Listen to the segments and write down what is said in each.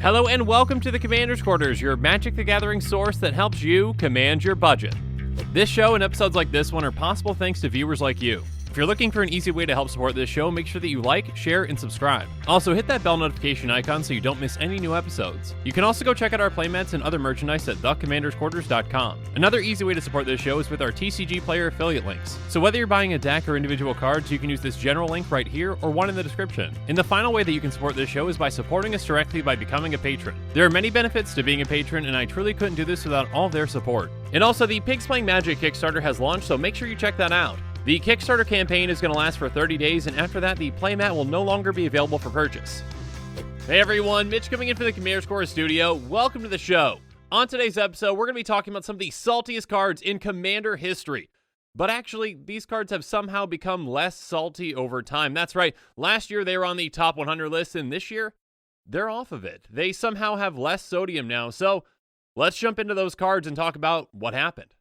Hello and welcome to the Commander's Quarters, your Magic the Gathering source that helps you command your budget. This show and episodes like this one are possible thanks to viewers like you. If you're looking for an easy way to help support this show, make sure that you like, share, and subscribe. Also, hit that bell notification icon so you don't miss any new episodes. You can also go check out our playmats and other merchandise at thecommandersquarters.com. Another easy way to support this show is with our TCG player affiliate links. So whether you're buying a deck or individual cards, you can use this general link right here or one in the description. And the final way that you can support this show is by supporting us directly by becoming a patron. There are many benefits to being a patron, and I truly couldn't do this without all their support. And also, the Pigs Playing Magic Kickstarter has launched, so make sure you check that out. The Kickstarter campaign is going to last for 30 days, and after that, the playmat will no longer be available for purchase. Hey everyone, Mitch coming in from the Commander's Quarters studio. Welcome to the show. On today's episode, we're going to be talking about some of the saltiest cards in Commander history. But actually, these cards have somehow become less salty over time. That's right, last year they were on the top 100 list, and this year, they're off of it. They somehow have less sodium now, so let's jump into those cards and talk about what happened.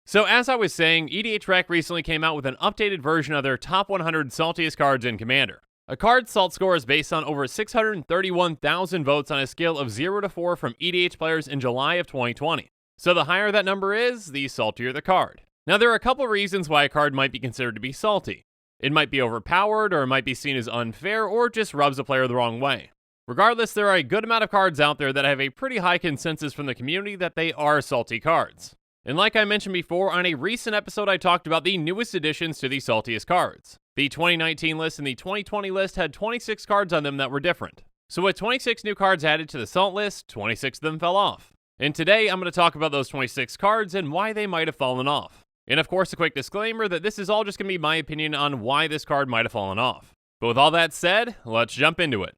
So as I was saying, EDHREC recently came out with an updated version of their top 100 saltiest cards in Commander. A card's salt score is based on over 631,000 votes on a scale of 0 to 4 from EDH players in July of 2020. So the higher that number is, the saltier the card. Now there are a couple reasons why a card might be considered to be salty. It might be overpowered, or it might be seen as unfair, or just rubs a player the wrong way. Regardless, there are a good amount of cards out there that have a pretty high consensus from the community that they are salty cards. And like I mentioned before, on a recent episode I talked about the newest additions to the saltiest cards. The 2019 list and the 2020 list had 26 cards on them that were different. So with 26 new cards added to the salt list, 26 of them fell off. And today I'm going to talk about those 26 cards and why they might have fallen off. And of course, a quick disclaimer that this is all just going to be my opinion on why this card might have fallen off. But with all that said, let's jump into it.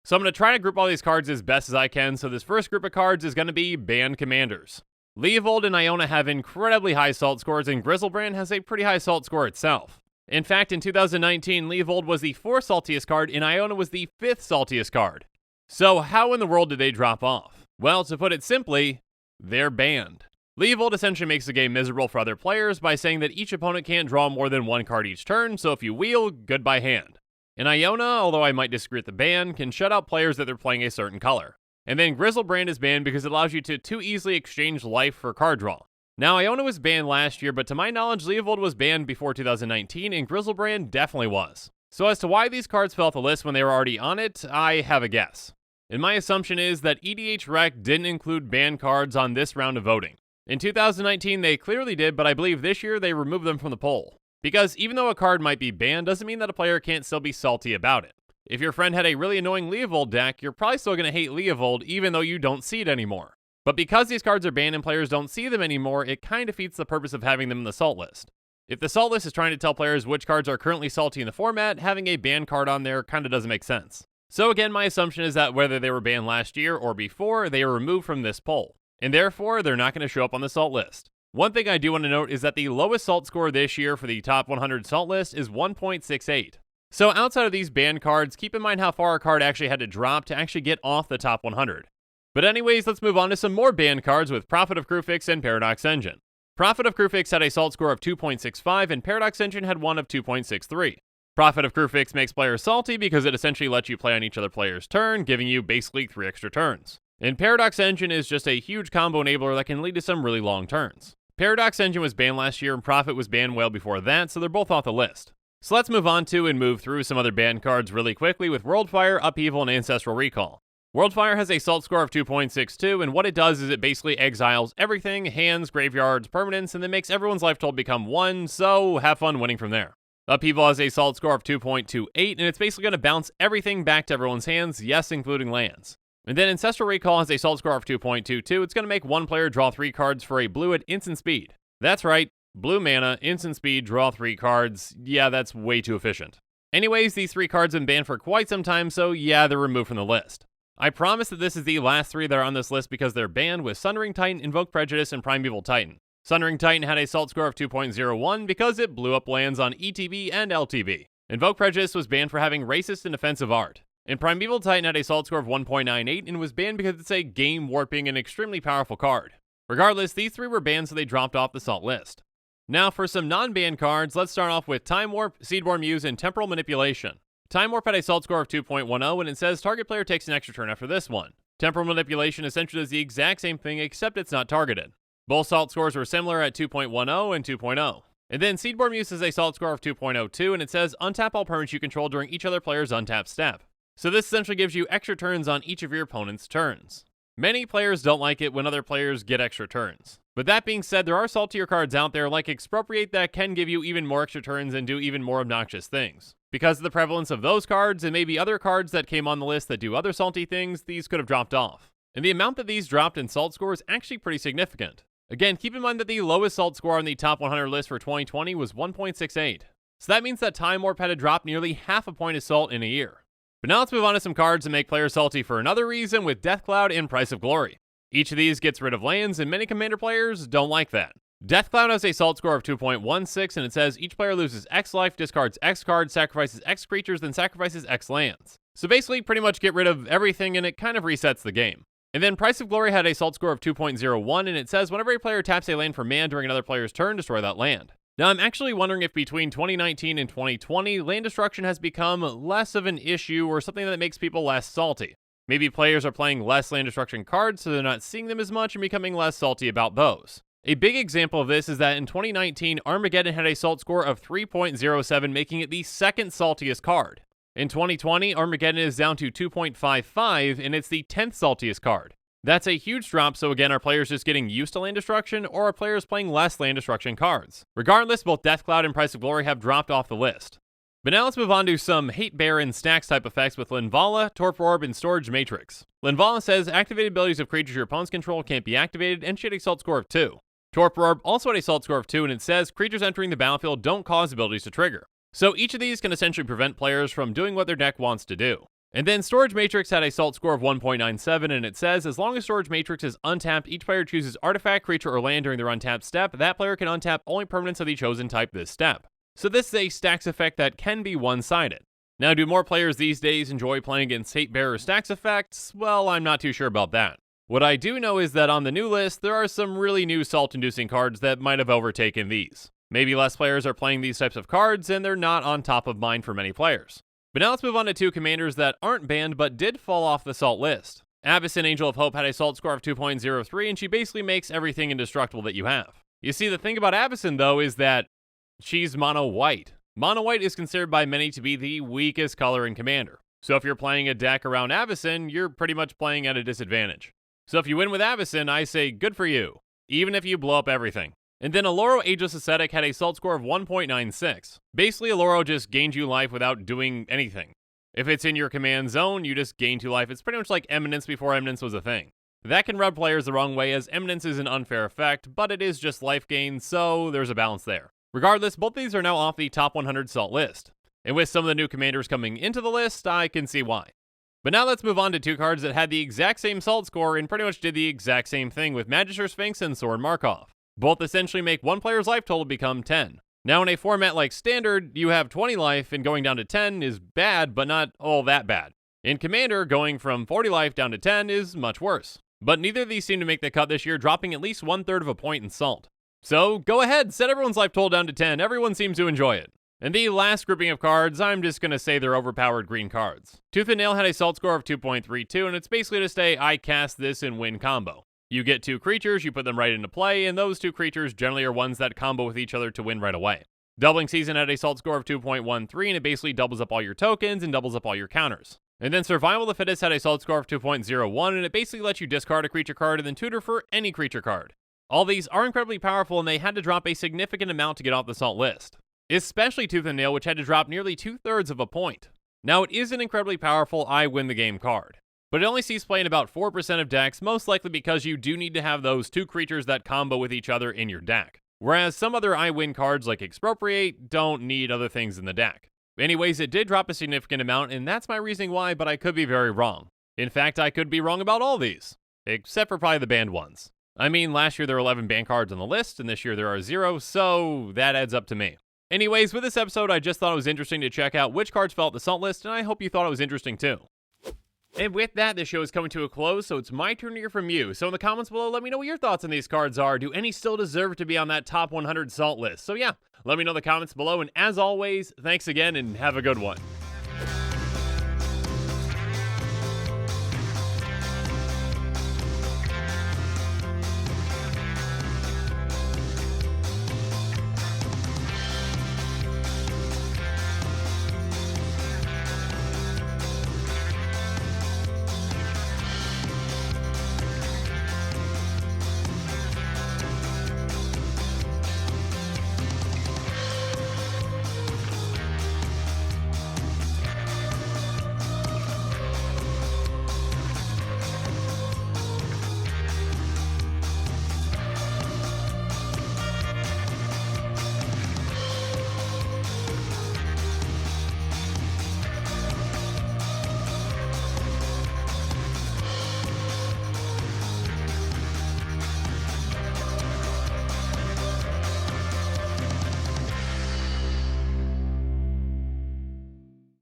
So I'm going to try to group all these cards as best as I can, so this first group of cards is going to be banned commanders. Leovold and Iona have incredibly high salt scores, and Griselbrand has a pretty high salt score itself. In fact, in 2019, Leovold was the 4th saltiest card, and Iona was the 5th saltiest card. So how in the world did they drop off? Well, to put it simply, they're banned. Leovold essentially makes the game miserable for other players by saying that each opponent can't draw more than one card each turn, so if you wheel, goodbye hand. And Iona, although I might disagree with the ban, can shut out players that they're playing a certain color. And then Griselbrand is banned because it allows you to too easily exchange life for card draw. Now, Iona was banned last year, but to my knowledge, Leovold was banned before 2019, and Griselbrand definitely was. So as to why these cards fell off the list when they were already on it, I have a guess. And my assumption is that EDHREC didn't include banned cards on this round of voting. In 2019, they clearly did, but I believe this year they removed them from the poll. Because even though a card might be banned, doesn't mean that a player can't still be salty about it. If your friend had a really annoying Leovold deck, you're probably still going to hate Leovold even though you don't see it anymore. But because these cards are banned and players don't see them anymore, it kind of defeats the purpose of having them in the salt list. If the salt list is trying to tell players which cards are currently salty in the format, having a banned card on there kind of doesn't make sense. So again, my assumption is that whether they were banned last year or before, they were removed from this poll. And therefore, they're not going to show up on the salt list. One thing I do want to note is that the lowest salt score this year for the top 100 salt list is 1.68. So outside of these banned cards, keep in mind how far a card actually had to drop to actually get off the top 100. But anyways, let's move on to some more banned cards with Prophet of Kruphix and Paradox Engine. Prophet of Kruphix had a salt score of 2.65 and Paradox Engine had one of 2.63. Prophet of Kruphix makes players salty because it essentially lets you play on each other player's turn, giving you basically 3 extra turns. And Paradox Engine is just a huge combo enabler that can lead to some really long turns. Paradox Engine was banned last year and Prophet was banned well before that, so they're both off the list. So let's move on to and move through some other banned cards really quickly with Worldfire, Upheaval, and Ancestral Recall. Worldfire has a salt score of 2.62, and what it does is it basically exiles everything, hands, graveyards, permanents, and then makes everyone's life total become 1, so have fun winning from there. Upheaval has a salt score of 2.28, and it's basically going to bounce everything back to everyone's hands, yes, including lands. And then Ancestral Recall has a salt score of 2.22, it's going to make one player draw 3 cards for a blue at instant speed. That's right. Blue mana, instant speed, draw 3 cards. Yeah, that's way too efficient. Anyways, these 3 cards have been banned for quite some time, so yeah, they're removed from the list. I promise that this is the last 3 that are on this list because they're banned with Sundering Titan, Invoke Prejudice, and Primeval Titan. Sundering Titan had a salt score of 2.01 because it blew up lands on ETB and LTB. Invoke Prejudice was banned for having racist and offensive art. And Primeval Titan had a salt score of 1.98 and was banned because it's a game warping and extremely powerful card. Regardless, these 3 were banned so they dropped off the salt list. Now for some non-banned cards, let's start off with Time Warp, Seedborn Muse, and Temporal Manipulation. Time Warp had a salt score of 2.10, and it says target player takes an extra turn after this one. Temporal Manipulation essentially does the exact same thing, except it's not targeted. Both salt scores were similar at 2.10 and 2.0. And then Seedborn Muse has a salt score of 2.02, and it says untap all permanents you control during each other player's untap step. So this essentially gives you extra turns on each of your opponent's turns. Many players don't like it when other players get extra turns. But that being said, there are saltier cards out there like Expropriate that can give you even more extra turns and do even more obnoxious things. Because of the prevalence of those cards and maybe other cards that came on the list that do other salty things, these could have dropped off. And the amount that these dropped in salt score is actually pretty significant. Again, keep in mind that the lowest salt score on the top 100 list for 2020 was 1.68. So that means that Time Warp had to drop nearly half a point of salt in a year. But now let's move on to some cards that make players salty for another reason with Death Cloud and Price of Glory. Each of these gets rid of lands, and many Commander players don't like that. Death Cloud has a salt score of 2.16, and it says each player loses X life, discards X cards, sacrifices X creatures, then sacrifices X lands. So basically, pretty much get rid of everything, and it kind of resets the game. And then Price of Glory had a salt score of 2.01, and it says whenever a player taps a land for mana during another player's turn, destroy that land. Now, I'm actually wondering if between 2019 and 2020, land destruction has become less of an issue or something that makes people less salty. Maybe players are playing less land destruction cards, so they're not seeing them as much and becoming less salty about those. A big example of this is that in 2019, Armageddon had a salt score of 3.07, making it the second saltiest card. In 2020, Armageddon is down to 2.55, and it's the 10th saltiest card. That's a huge drop, so again, are players just getting used to land destruction, or are players playing less land destruction cards? Regardless, both Death Cloud and Price of Glory have dropped off the list. But now let's move on to some Hate Bear and Stax type effects with Linvala, Torpor Orb, and Storage Matrix. Linvala says activated abilities of creatures your opponents control can't be activated, and she had a salt score of 2. Torpor Orb also had a salt score of 2, and it says creatures entering the battlefield don't cause abilities to trigger. So each of these can essentially prevent players from doing what their deck wants to do. And then Storage Matrix had a salt score of 1.97, and it says, as long as Storage Matrix is untapped, each player chooses artifact, creature, or land during their untapped step. That player can untap only permanents of the chosen type this step. So this is a Stax effect that can be one-sided. Now, do more players these days enjoy playing against Hate Bear or Stax effects? Well, I'm not too sure about that. What I do know is that on the new list, there are some really new salt-inducing cards that might have overtaken these. Maybe less players are playing these types of cards, and they're not on top of mind for many players. But now let's move on to two commanders that aren't banned but did fall off the salt list. Avacyn Angel of Hope had a salt score of 2.03, and she basically makes everything indestructible that you have. You see, the thing about Avacyn, though, is that she's mono-white. Mono-white is considered by many to be the weakest color in Commander. So if you're playing a deck around Avacyn, you're pretty much playing at a disadvantage. So if you win with Avacyn, I say good for you, even if you blow up everything. And then Aloro Ageless Ascetic had a salt score of 1.96. Basically, Aloro just gains you life without doing anything. If it's in your command zone, you just gain 2 life. It's pretty much like Eminence before Eminence was a thing. That can rub players the wrong way, as Eminence is an unfair effect, but it is just life gain, so there's a balance there. Regardless, both these are now off the top 100 salt list. And with some of the new commanders coming into the list, I can see why. But now let's move on to two cards that had the exact same salt score and pretty much did the exact same thing with Magister Sphinx and Sorin Markov. Both essentially make one player's life total become 10. Now in a format like Standard, you have 20 life, and going down to 10 is bad, but not all that bad. In Commander, going from 40 life down to 10 is much worse. But neither of these seem to make the cut this year, dropping at least 1/3 of a point in salt. So go ahead, set everyone's life total down to 10, everyone seems to enjoy it. And the last grouping of cards, I'm just going to say they're overpowered green cards. Tooth and Nail had a salt score of 2.32, and it's basically just a I cast this and win combo. You get 2 creatures, you put them right into play, and those 2 creatures generally are ones that combo with each other to win right away. Doubling Season had a salt score of 2.13, and it basically doubles up all your tokens and doubles up all your counters. And then Survival of the Fittest had a salt score of 2.01, and it basically lets you discard a creature card and then tutor for any creature card. All these are incredibly powerful, and they had to drop a significant amount to get off the salt list. Especially Tooth and Nail, which had to drop nearly 2/3 of a point. Now, it is an incredibly powerful I win the game card, but it only sees play in about 4% of decks, most likely because you do need to have those 2 creatures that combo with each other in your deck. Whereas some other I win cards like Expropriate don't need other things in the deck. Anyways, it did drop a significant amount, and that's my reasoning why, but I could be very wrong. In fact, I could be wrong about all these, except for probably the banned ones. I mean, last year there were 11 banned cards on the list, and this year there are 0, so that adds up to me. Anyways, with this episode, I just thought it was interesting to check out which cards fell at the salt list, and I hope you thought it was interesting too. And with that, this show is coming to a close, so it's my turn to hear from you. So in the comments below, let me know what your thoughts on these cards are. Do any still deserve to be on that top 100 salt list? So yeah, let me know in the comments below, and as always, thanks again and have a good one.